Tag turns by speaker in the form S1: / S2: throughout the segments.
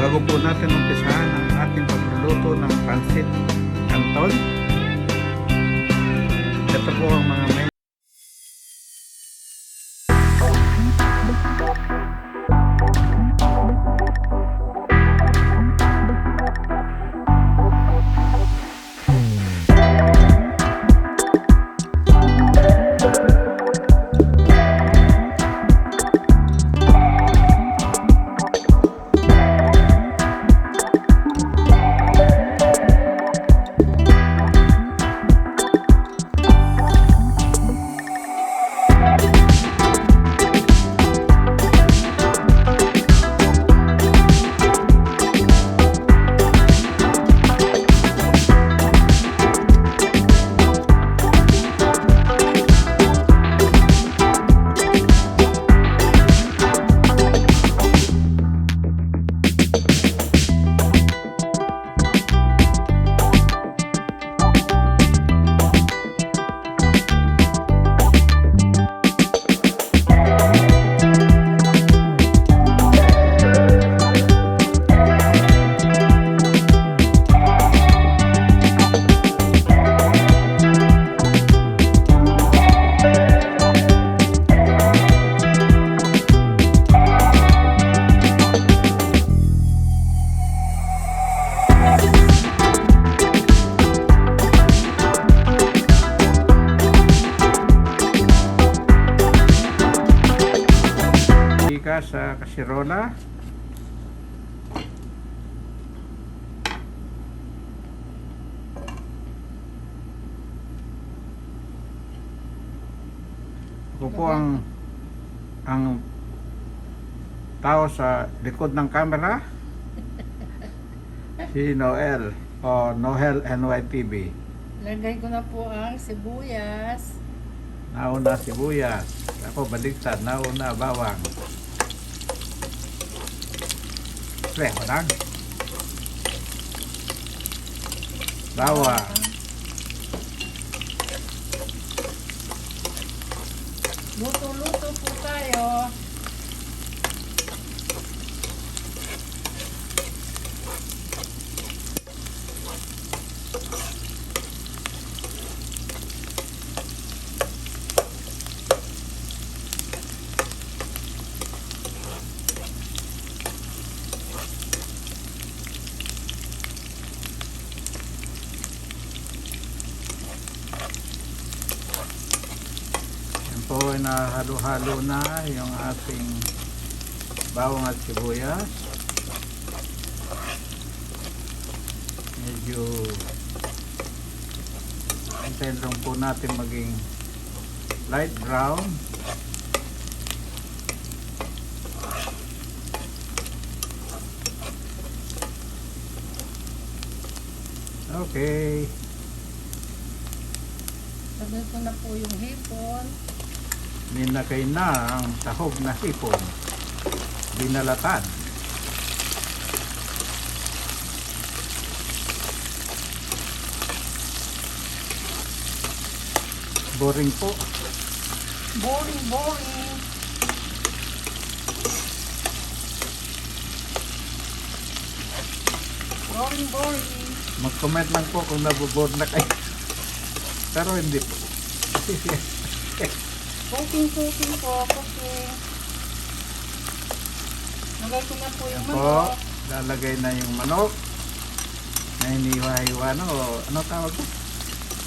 S1: Bago po natin umpisahan ang ating pagluluto ng pansit canton, ito po ang mga may sa kasirola. Ako po ang tao sa likod ng camera, si Noel o Noel NYTV.
S2: Lagay ko na po ang sibuyas.
S1: Nauna sibuyas, ako baliktad, nauna bawang. Preho lang. Bawang.
S2: Luto-luto po tayo.
S1: Po nahalo-halo na yung ating bawang at sibuyas. Medyo antayin lang po natin maging light brown. Okay.
S2: Lagay ko na po yung hipon.
S1: Ninakay na ang sahog na hipon, binalatan. Boring po.
S2: Boring. Boring.
S1: Mag-comment lang po kung naboboard na kayo. Pero hindi po.
S2: Cooking po. Lagay ko na po yung
S1: Po,
S2: manok.
S1: lalagay na yung manok na hiniwa-hiwa na o ano tawag ko?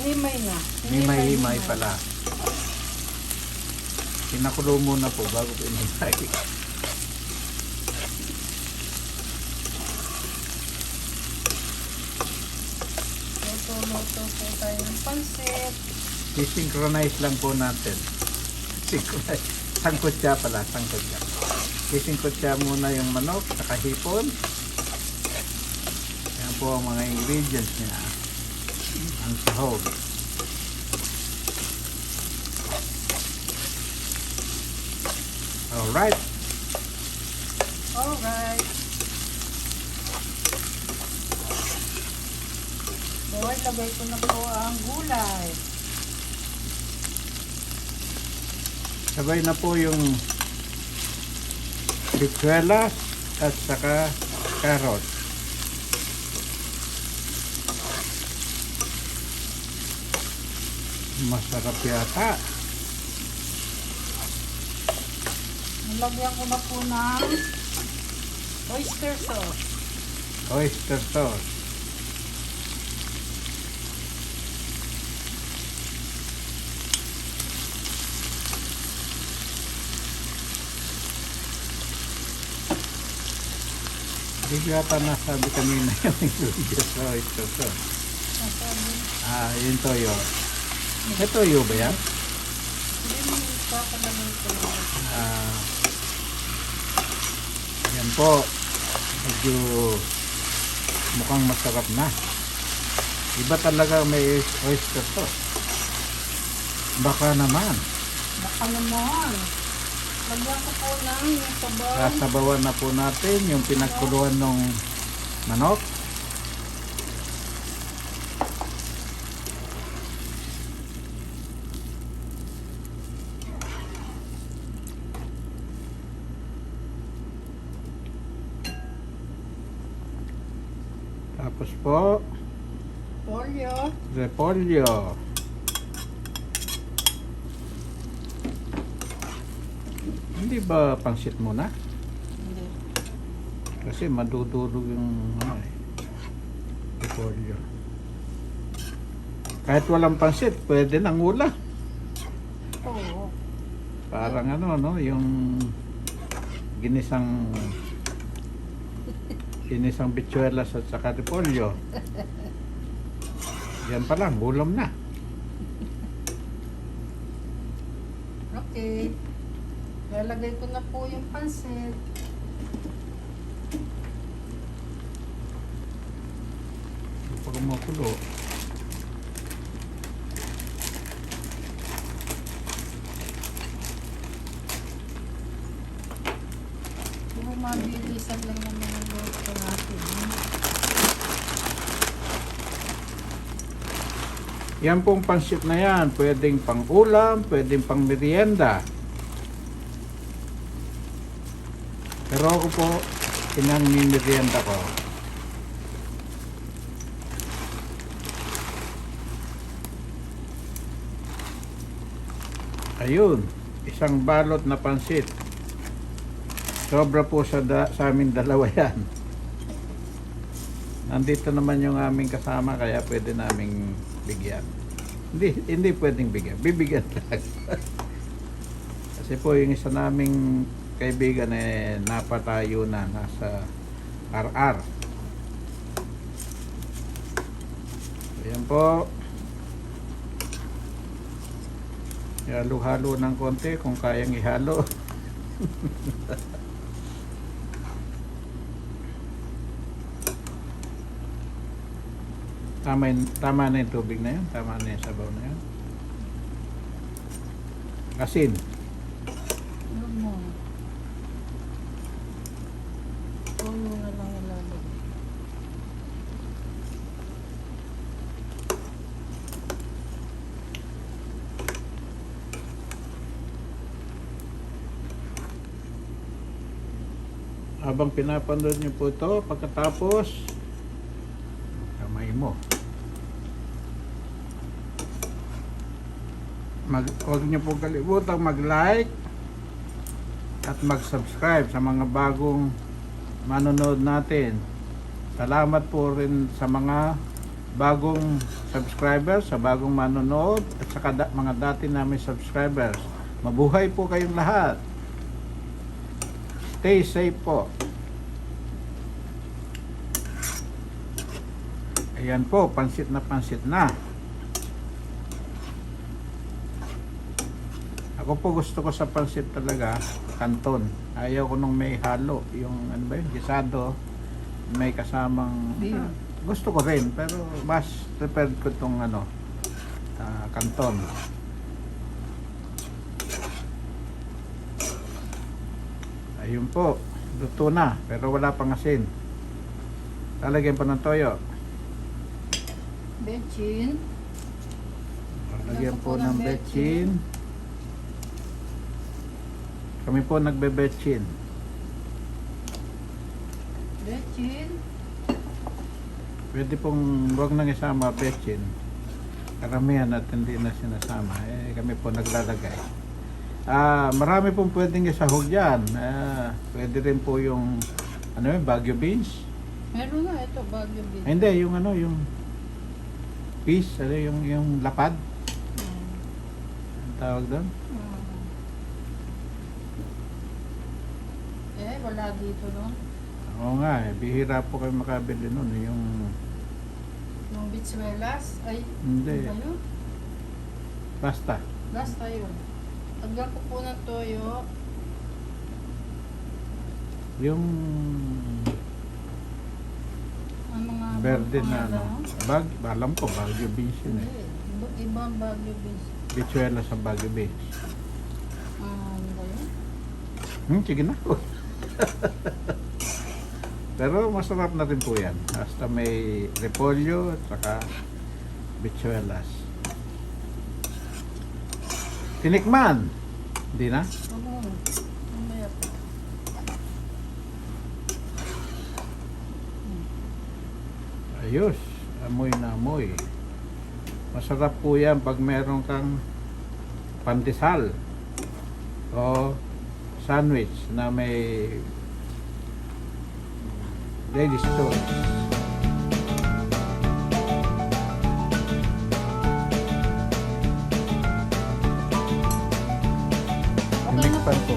S2: Himay na.
S1: Himay-himay pala. Pinakulo muna po bago po inihimay.
S2: Luto po tayo ng pansit.
S1: I-synchronize lang po natin. Synchronize. Sangkutya pala, sangkutya. I-sangkutya muna yung manok, nakahipon. Yan po ang mga ingredients niya. Ang sahog. Alright.
S2: Boy, lagay ko na po ang gulay.
S1: Sabay na po yung bituelas at saka carrot. Masarap yata.
S2: Nilagyan ko na po ng oyster sauce.
S1: Oyster sauce. Hindi yata nasabi kanina yung ingredients sa oyster sauce.
S2: Masabi.
S1: Yung toyo. May toyo ba yan?
S2: Hindi mo ipakalagay ko lang.
S1: Yan po. Medyo mukhang masarap na. Iba talaga may oyster sauce. Baka naman.
S2: Baka naman. Lagyan ko po ng yung sabaw.
S1: Sasabawan na po natin yung pinagkuluan ng manok. Tapos po,
S2: Polyo.
S1: repolyo. Hindi ba pansit muna?
S2: Hindi.
S1: Kasi madudurog yung repolyo. Kahit walang pansit, pwede nang ulam.
S2: Oo.
S1: Parang no, yung ginisang bichuelas at saka repolyo. Yan pa lang, ulam na.
S2: Okay. Lalagay ko na po yung pansit.
S1: Pag kumukulo.
S2: Puro mabilisan lang naman ang luto natin.
S1: Yan pong pansit na yan, pwedeng pang ulam, pwedeng pang merienda. Pero ako po, merienda ko. Ayun, isang balot na pansit. Sobra po sa aming dalawa yan. Nandito naman yung aming kasama kaya pwede naming bigyan. Hindi pwedeng bigyan. Bibigyan lang. Kasi po yung isa naming kaibigan napatayo na nasa RR. Ayan po. Halo-halo ng konti kung kayang ihalo. Tama na yung tubig na yun. Tama na yung sabaw na yun. Asin.
S2: Ano mo? Puno na lang ilalagay.
S1: Habang pinapanood nyo po ito, pagkatapos, kamay mo. Huwag nyo po kalibutang mag-like at mag-subscribe sa mga bagong manonood natin. Salamat po rin sa mga bagong subscribers, sa bagong manonood at sa mga dati namin subscribers. Mabuhay po kayong lahat. Stay safe po. Ayan po, pansit na pansit na. Ako po gusto ko sa pansit talaga, kanton. Ayaw ko nung may halo, yung ano ba yun, gisado, may kasamang, gusto ko rin, pero mas prepared ko tong kanton. Ayun po, luto na, pero wala pang asin. Lalagyan pa ng toyo.
S2: Bechin.
S1: Lalagyan po ng betchin. Kami po nagbe-betchin.
S2: Betchin.
S1: Pwede pong huwag nang isama betchin. Karamihan at hindi na sinasama. Kami po naglalagay. Marami pong pwedeng isahog dyan. Pwede rin po yung Baguio beans.
S2: Meron nga ito, Baguio beans.
S1: Hindi, yung yung peas, yung lapad. Ang tawag doon?
S2: Wala dito, no?
S1: Oo nga, bihira po kayo makabili nun. Yung
S2: bitsuelas? Ay,
S1: hindi,
S2: ano ba yun?
S1: basta.
S2: Basta yun. Lagyan ko po ng toyo.
S1: Yung
S2: Ang mga
S1: verde na
S2: pangalan.
S1: alam ko, Baguio beans yun eh.
S2: Hindi. Ibang Baguio beans.
S1: Bichuela sa Baguio beans.
S2: Ano ba yun?
S1: Sige na. Pero masarap na rin po yan. Basta may repolyo at saka bichuelas. Tinikman. Hindi na?
S2: Oo. Mamaya pa.
S1: Ayos. Amoy na amoy. Masarap po yan pag meron kang pandesal o sandwich na may ladies choice. Tinikpan ko.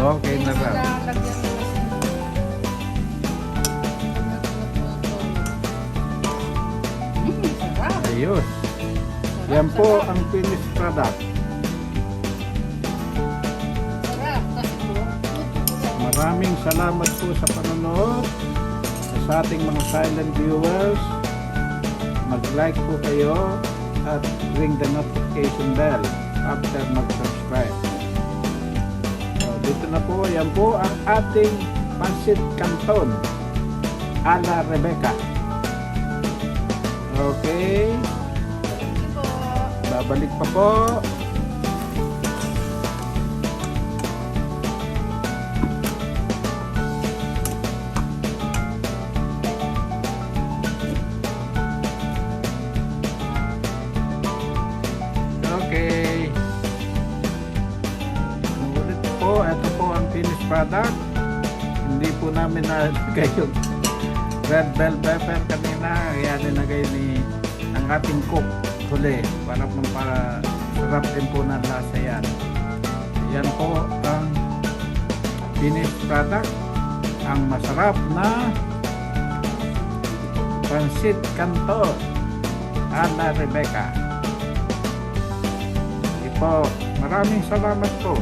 S1: Okay na raw.
S2: Lagyan mo kasi. Sarap.
S1: Ayos. Yan po ang finished product.
S2: Sarap. Kasi po,
S1: Maraming salamat po sa panonood. Sa ating mga silent viewers, mag-like po kayo at ring the notification bell after mag-subscribe. So, dito na po, yan po ang ating pancit canton a la Rebecca. Okay,
S2: thank you po.
S1: babalik pa po. Okay. Ulit po, ito po ang finished product. Hindi po namin nalagay yung red bell pepper kanina. Kaya nilagay ni ang ating cook huli para sarap din po ng lasa yan. Yan po ang finished product. Ang masarap na pancit canton a la Rebecca. Po. Maraming salamat po.